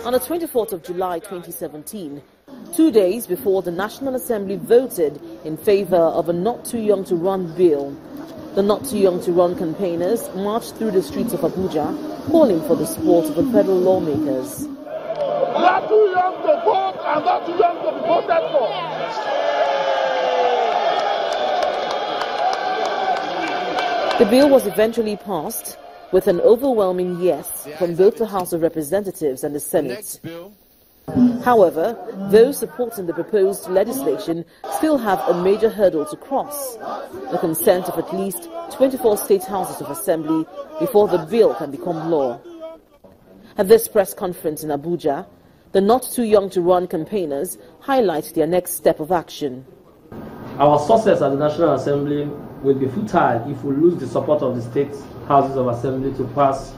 on the 24th of July 2017, 2 days before the National Assembly voted in favor of a not-too-young-to-run bill. The not-too-young-to-run campaigners marched through the streets of Abuja, calling for the support of the federal lawmakers. Not too young to vote and not too young to be voted for. The bill was eventually passed with an overwhelming yes from both the House of Representatives and the Senate. However, those supporting the proposed legislation still have a major hurdle to cross: the consent of at least 24 state houses of assembly before the bill can become law. At this press conference in Abuja, the not-too-young-to-run campaigners highlight their next step of action. Our success at the National Assembly will be futile if we lose the support of the state houses of assembly to pass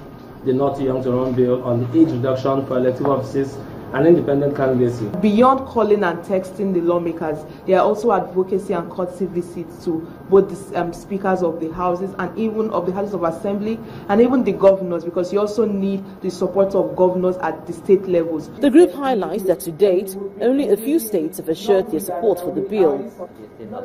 the not-too-young-to-run bill on the age reduction for elective offices and independent candidacy. Beyond calling and texting the lawmakers, there are also advocacy and courtesy visits to both the speakers of the houses and even of the houses of assembly and even the governors, because you also need the support of governors at the state levels. The group highlights that to date, only a few states have assured their support for the bill.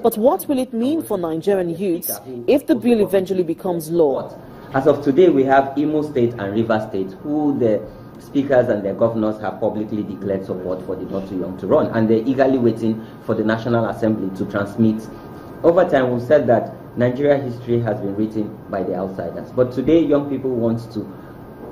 But what will it mean for Nigerian youths if the bill eventually becomes law? As of today, we have Imo State and Rivers State, who the speakers and their governors have publicly declared support for the not-too-young-to-run, and they're eagerly waiting for the National Assembly to transmit. Over time, we've said that Nigeria history has been written by the outsiders, but today young people want to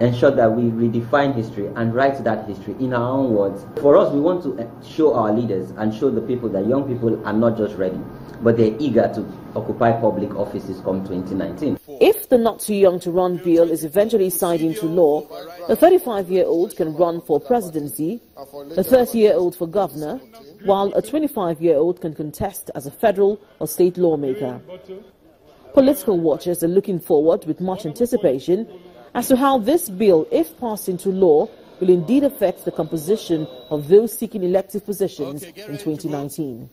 ensure that we redefine history and write that history in our own words. For us, we want to show our leaders and show the people that young people are not just ready, but they're eager to occupy public offices come 2019. If the not-too-young-to-run bill is eventually signed into law, a 35-year-old can run for presidency, a 30-year-old for governor, while a 25-year-old can contest as a federal or state lawmaker. Political watchers are looking forward with much anticipation as to how this bill, if passed into law, will indeed affect the composition of those seeking elective positions in 2019.